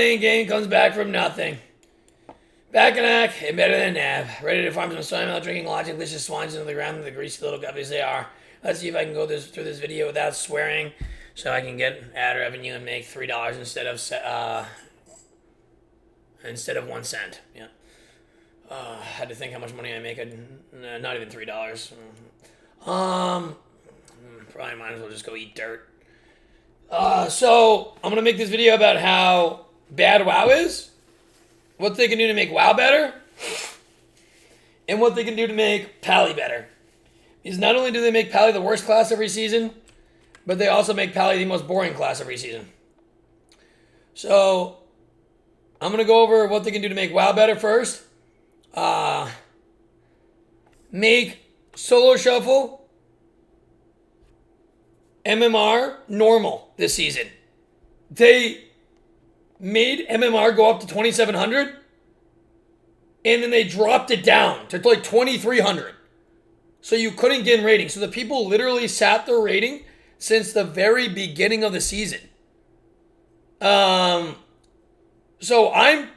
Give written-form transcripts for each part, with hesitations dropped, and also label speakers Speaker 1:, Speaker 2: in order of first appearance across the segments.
Speaker 1: playing game comes back from nothing. Back and act, and better than Nav. Ready to farm some soy milk, drinking logic, delicious swines into the ground with the greasy little guppies they are. Let's see if I can go through this video without swearing, so I can get ad revenue and make $3 instead of 1 cent. Yeah. Had to think how much money I make. Not even $3. Probably might as well just go eat dirt. So I'm gonna make this video about how bad WoW is, what they can do to make WoW better, and what they can do to make Pally better. Because not only do they make Pally the worst class every season, but they also make Pally the most boring class every season. So I'm gonna go over what they can do to make WoW better first. Make solo shuffle MMR normal this season. They made MMR go up to 2,700, and then they dropped it down to like 2,300. So you couldn't get in rating. So the people literally sat their rating since the very beginning of the season. So I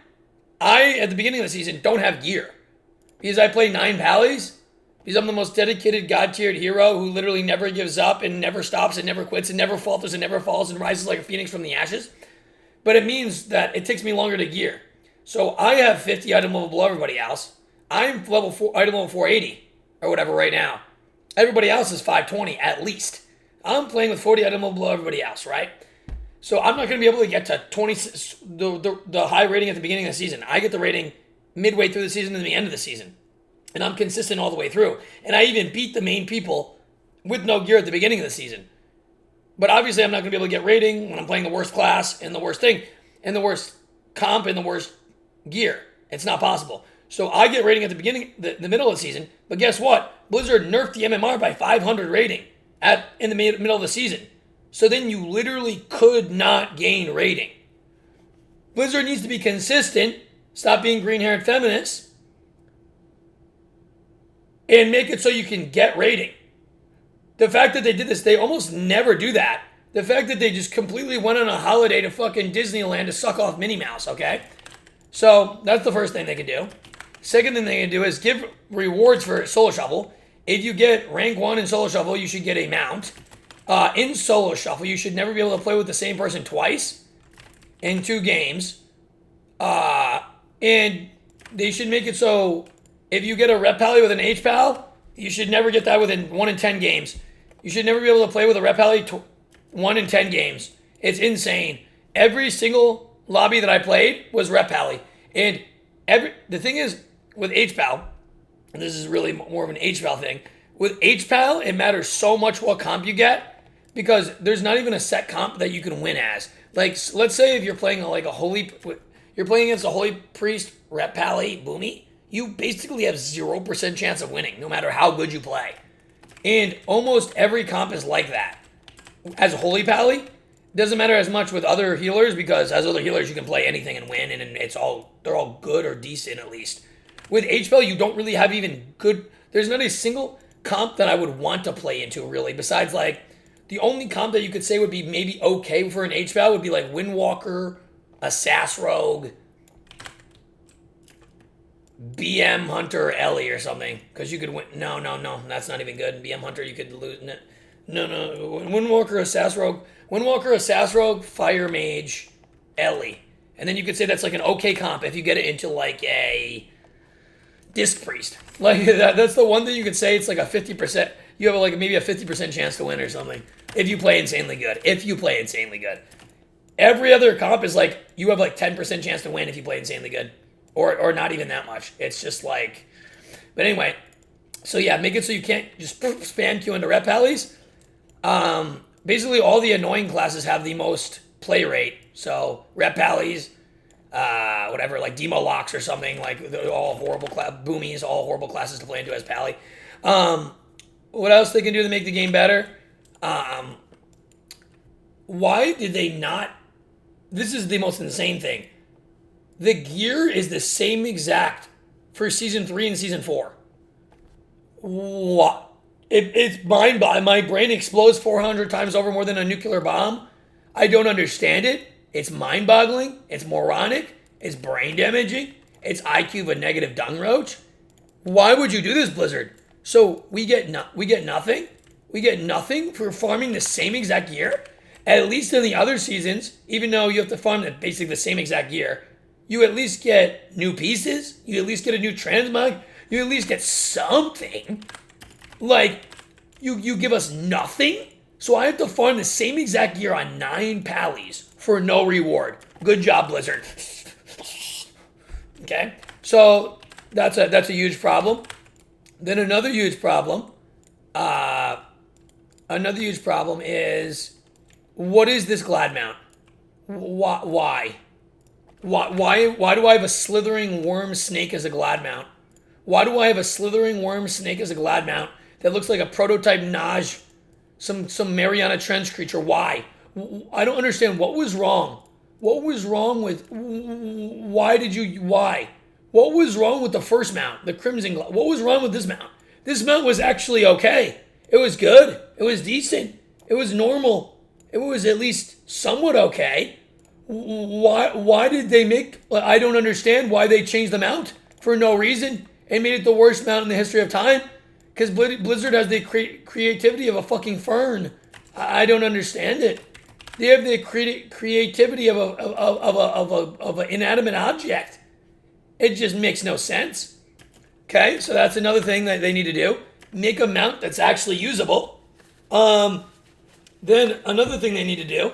Speaker 1: at the beginning of the season don't have gear because I play 9 Pallies. Because I'm the most dedicated God-tiered hero who literally never gives up and never stops and never quits and never falters and never falls and rises like a phoenix from the ashes. But it means that it takes me longer to gear. So I have 50 item level below everybody else. I'm item level 480 or whatever right now. Everybody else is 520 at least. I'm playing with 40 item level below everybody else, right? So I'm not going to be able to get to 20 the high rating at the beginning of the season. I get the rating midway through the season and the end of the season. And I'm consistent all the way through. And I even beat the main people with no gear at the beginning of the season. But obviously I'm not going to be able to get rating when I'm playing the worst class and the worst thing and the worst comp and the worst gear. It's not possible. So I get rating at the beginning, the middle of the season. But guess what? Blizzard nerfed the MMR by 500 rating in the middle of the season. So then you literally could not gain rating. Blizzard needs to be consistent. Stop being green-haired feminists. And make it so you can get rating. The fact that they did this, they almost never do that. The fact that they just completely went on a holiday to fucking Disneyland to suck off Minnie Mouse, okay? So that's the first thing they can do. Second thing they can do is give rewards for Solo Shuffle. If you get rank 1 in Solo Shuffle, you should get a mount. In Solo Shuffle, you should never be able to play with the same person twice in 2 games. And they should make it so if you get a rep pally with an H pal, you should never get that within 1 in 10 games. You should never be able to play with a rep pally 1 in 10 games. It's insane. Every single lobby that I played was rep pally. And the thing is, with H pal, and this is really more of an H pal thing, with H pal, it matters so much what comp you get because there's not even a set comp that you can win as. Like, let's say if you're playing you're playing against a holy priest rep pally boomy, you basically have 0% chance of winning, no matter how good you play. And almost every comp is like that. As a Holy Pally, doesn't matter as much with other healers, because as other healers, you can play anything and win, and they're all good or decent at least. With HPL, you don't really have even good, there's not a single comp that I would want to play into, really, besides, like, the only comp that you could say would be maybe okay for an HPL would be, like, Windwalker, a Sass Rogue, BM Hunter Ellie or something, because you could win. No, that's not even good. BM Hunter, you could lose. No. Windwalker, Assassin Rogue, Fire Mage, Ellie, and then you could say that's like an okay comp if you get it into like a Disc Priest. Like that's the one thing you could say. It's like a 50%. You have like maybe a 50% chance to win or something if you play insanely good. Every other comp is like you have like 10% chance to win if you play insanely good. Or not even that much. It's just like... But anyway, so yeah, make it so you can't just spam Q into rep pallies. Basically, all the annoying classes have the most play rate. So, rep pallies, whatever, like Demo Locks or something. Like, they're all horrible boomies, all horrible classes to play into as pally. What else they can do to make the game better? Why did they not... This is the most insane thing. The gear is the same exact for Season 3 and Season 4. What? It's mind-boggling. My brain explodes 400 times over more than a nuclear bomb. I don't understand it. It's mind-boggling. It's moronic. It's brain damaging. It's IQ of a negative dung roach. Why would you do this, Blizzard? So we get nothing. We get nothing for farming the same exact gear. At least in the other seasons, even though you have to farm basically the same exact gear, you at least get new pieces. You at least get a new transmog. You at least get something. Like, you give us nothing? So I have to farm the same exact gear on 9 pallies for no reward. Good job, Blizzard. Okay? So that's a huge problem. Then another huge problem is, what is this glad mount? Why? Why do I have a slithering worm snake as a glad mount? Why do I have a slithering worm snake as a glad mount that looks like a prototype Naj, some Mariana Trench creature? Why? I don't understand. What was wrong? What was wrong with, why? What was wrong with the first mount, the Crimson Glad? What was wrong with this mount? This mount was actually okay. It was good. It was decent. It was normal. It was at least somewhat okay. Why did they make, I don't understand why they changed the mount for no reason and made it the worst mount in the history of time. Because Blizzard has the creativity of a fucking fern. I don't understand it. They have the creativity of an inanimate object. It just makes no sense. Okay, so that's another thing that they need to do. Make a mount that's actually usable. Then another thing they need to do,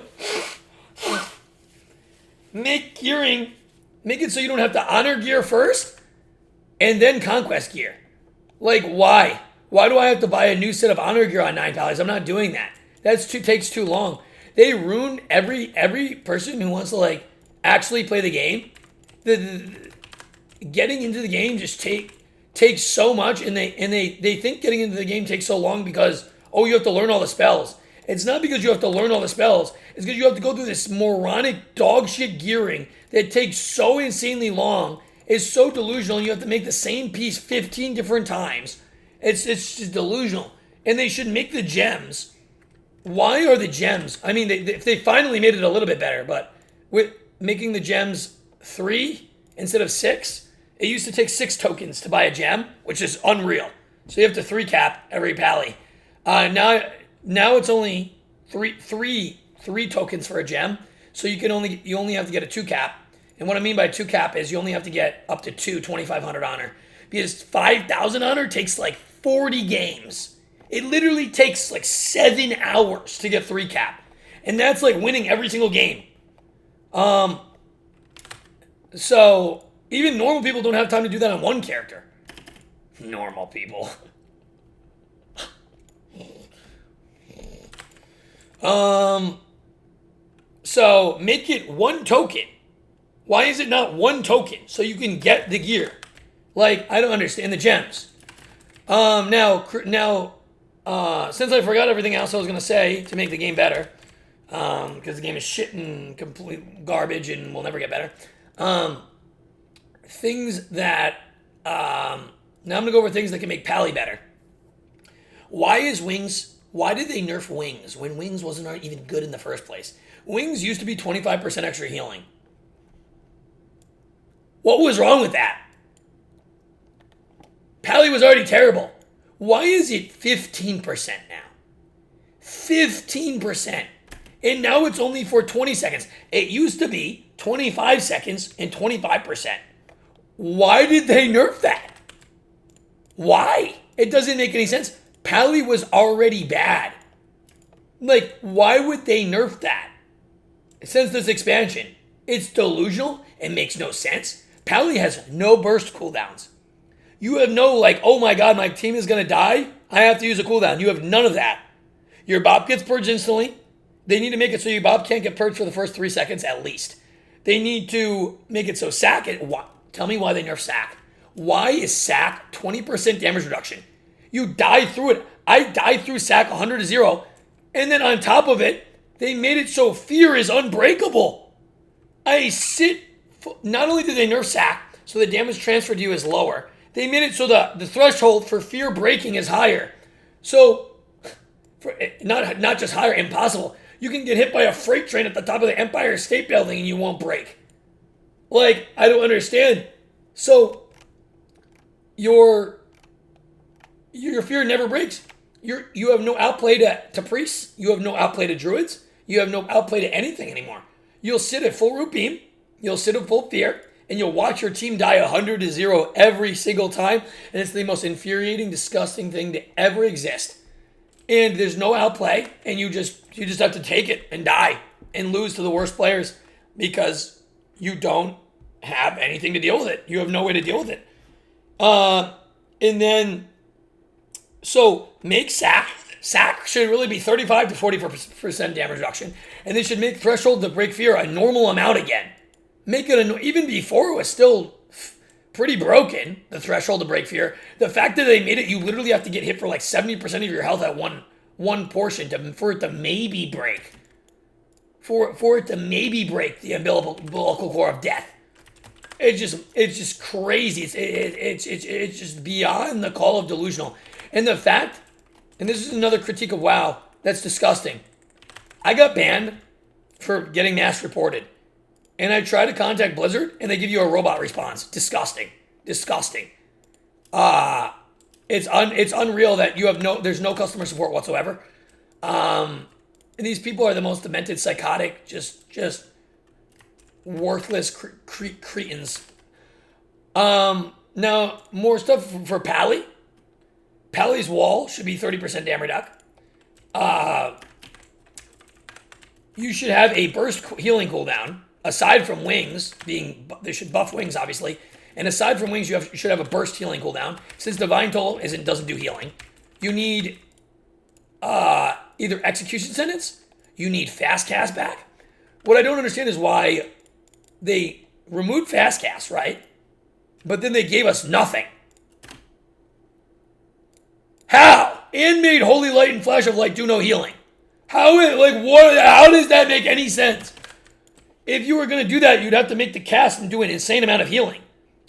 Speaker 1: make it so you don't have to honor gear first and then conquest gear. Like, why? Why do I have to buy a new set of honor gear on 9 pallies? I'm not doing that. Takes too long. They ruin every person who wants to actually play the game. Getting into the game just takes so much, and they think getting into the game takes so long because you have to learn all the spells. It's not because you have to learn all the spells. It's because you have to go through this moronic dog shit gearing that takes so insanely long. It's so delusional, and you have to make the same piece 15 different times. It's just delusional. And they should make the gems. Why are the gems? I mean, if they finally made it a little bit better, but with making the gems 3 instead of 6, it used to take 6 tokens to buy a gem, which is unreal. So you have to 3 cap every pally. Now it's only three tokens for a gem. So you only have to get a 2 cap. And what I mean by 2 cap is you only have to get up to 2,500 honor. Because 5,000 honor takes 40 games. It literally takes 7 hours to get 3 cap. And that's winning every single game. So even normal people don't have time to do that on one character. Normal people. So make it 1 token. Why is it not 1 token so you can get the gear? I don't understand the gems. Now, since I forgot everything else I was gonna say to make the game better, because the game is shit and complete garbage and will never get better. Things that now I'm gonna go over things that can make Pally better. Why did they nerf Wings when Wings wasn't even good in the first place? Wings used to be 25% extra healing. What was wrong with that? Pally was already terrible. Why is it 15% now? 15%. And now it's only for 20 seconds. It used to be 25 seconds and 25%. Why did they nerf that? Why? It doesn't make any sense. Pally was already bad. Why would they nerf that? Since this expansion, it's delusional. It makes no sense. Pally has no burst cooldowns. You have no oh my god, my team is going to die. I have to use a cooldown. You have none of that. Your Bop gets purged instantly. They need to make it so your Bop can't get purged for the first 3 seconds at least. They need to make it so Sack, tell me why they nerf Sack. Why is Sack 20% damage reduction? You die through it. I died through Sack 100 to 0. And then on top of it, they made it so Fear is unbreakable. Not only did they nerf Sack, so the damage transferred to you is lower, they made it so the threshold for Fear breaking is higher. So, not just higher, impossible. You can get hit by a freight train at the top of the Empire State Building and you won't break. Like, I don't understand. So, your fear never breaks. You have no outplay to priests. You have no outplay to druids. You have no outplay to anything anymore. You'll sit at full root beam. You'll sit at full fear. And you'll watch your team die 100-0 every single time. And it's the most infuriating, disgusting thing to ever exist. And there's no outplay. And you just have to take it and die and lose to the worst players because you don't have anything to deal with it. You have no way to deal with it. And then, so make sack. Sack should really be 35 to 40% damage reduction. And they should make threshold to break fear a normal amount again. Make it even before it was still pretty broken, the threshold to break fear. The fact that they made it, you literally have to get hit for like 70% of your health at one portion for it to maybe break. For it to maybe break the umbilical core of death. It's just crazy. It's just beyond the call of delusional. And the fact, and this is another critique of WoW that's disgusting. I got banned for getting mass reported. And I try to contact Blizzard, and they give you a robot response. Disgusting. It's unreal that there's no customer support whatsoever. And these people are the most demented, psychotic, just worthless cretins. Now, more stuff for Pally. Pally's wall should be 30% damage reduction. You should have a burst healing cooldown. Aside from wings, they should buff wings, obviously. And aside from wings, you should have a burst healing cooldown. Since Divine Toll doesn't do healing. You need either execution sentence. You need fast cast back. What I don't understand is why they removed fast cast, right? But then they gave us nothing. How? And made Holy Light and Flash of Light do no healing. How does that make any sense? If you were going to do that, you'd have to make the cast and do an insane amount of healing.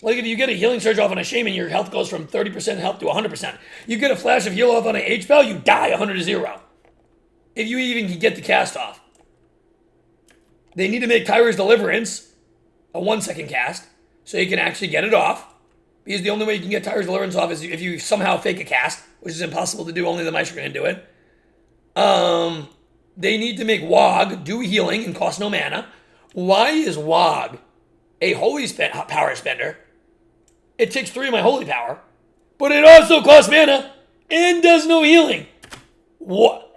Speaker 1: Like if you get a healing surge off on a shaman, your health goes from 30% health to 100%. You get a flash of heal off on an H-Spell, you die 100-0. If you even can get the cast off. They need to make Kyra's Deliverance a 1-second cast so you can actually get it off. Because the only way you can get Kyra's Deliverance off is if you somehow fake a cast, which is impossible to do, only the mice are going to do it. They need to make Wog do healing and cost no mana. Why is Wog a holy power spender? It takes 3 of my holy power, but it also costs mana and does no healing. What?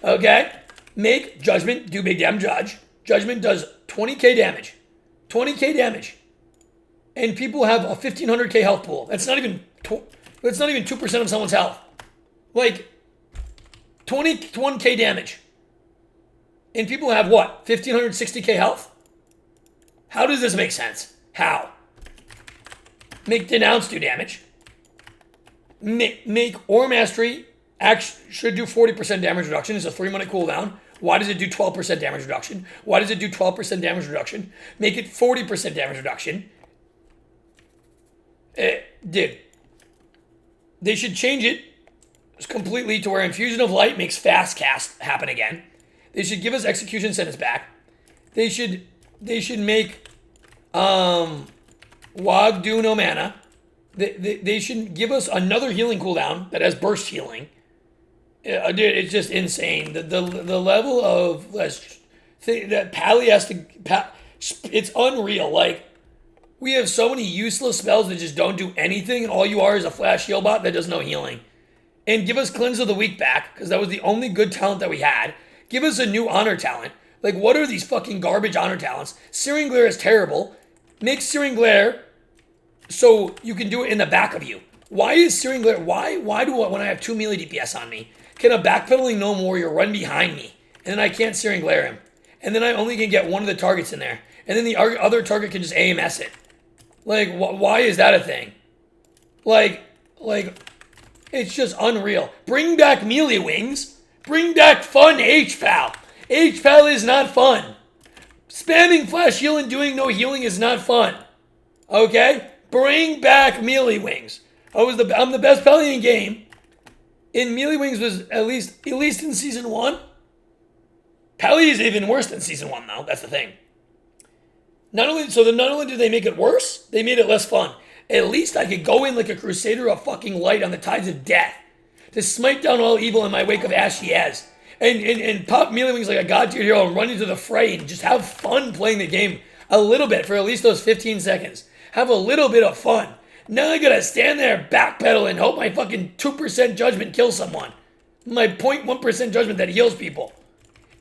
Speaker 1: Okay. Make Judgment do big damn judge. Judgment does 20k damage. 20k damage. And people have a 1500k health pool. That's not even 2% of someone's health. 21k damage. And people have what? 1560k health? How does this make sense? How? Make Denounce do damage. Make Aura Mastery should do 40% damage reduction. It's a 3-minute cooldown. Why does it do 12% damage reduction? Why does it do 12% damage reduction? Make it 40% damage reduction. Dude. They should change it completely to where Infusion of Light makes fast cast happen again. They should give us execution sentence back. They should make Wog do no mana. They should give us another healing cooldown that has burst healing. Dude, it's just insane. The level of that Pally has to. It's unreal. We have so many useless spells that just don't do anything, and all you are is a flash heal bot that does no healing. And give us Cleanse of the Weak back, because that was the only good talent that we had. Give us a new honor talent. What are these fucking garbage honor talents? Searing Glare is terrible. Make Searing Glare so you can do it in the back of you. Why is Searing Glare? Why do when I have 2 melee DPS on me, can a backpedaling gnome warrior run behind me, and then I can't Searing Glare him, and then I only can get one of the targets in there, and then the other target can just AMS it? Why is that a thing? It's just unreal. Bring back melee wings. Bring back fun H-Pal. H-Pal is not fun. Spamming flash heal and doing no healing is not fun. Okay? Bring back melee wings. I'm the best Pally in game. in Melee Wings was at least in season 1. Pally is even worse than season 1 though. That's the thing. Not only did they make it worse, they made it less fun. At least I could go in like a Crusader of fucking light on the tides of death to smite down all evil in my wake of ashy as. And pop Melee Wings like a god tier hero and run into the fray and just have fun playing the game a little bit for at least those 15 seconds. Have a little bit of fun. Now I gotta stand there, backpedal, and hope my fucking 2% judgment kills someone. My 0.1% judgment that heals people.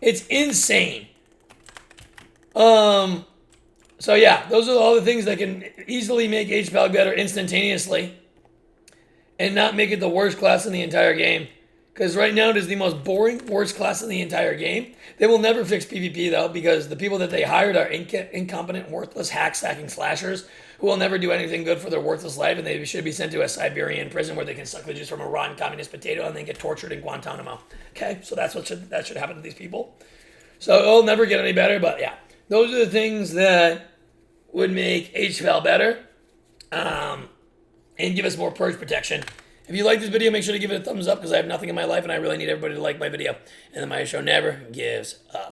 Speaker 1: It's insane. So yeah, those are all the things that can easily make HPAL better instantaneously and not make it the worst class in the entire game. Because right now it is the most boring, worst class in the entire game. They will never fix PvP though, because the people that they hired are incompetent, worthless, hack-stacking slashers who will never do anything good for their worthless life, and they should be sent to a Siberian prison where they can suck the juice from a rotten communist potato and then get tortured in Guantanamo. Okay, so that should happen to these people. So it'll never get any better, but yeah. Those are the things that would make HPAL better and give us more purge protection. If you like this video, make sure to give it a thumbs up because I have nothing in my life and I really need everybody to like my video. And the My Show never gives up.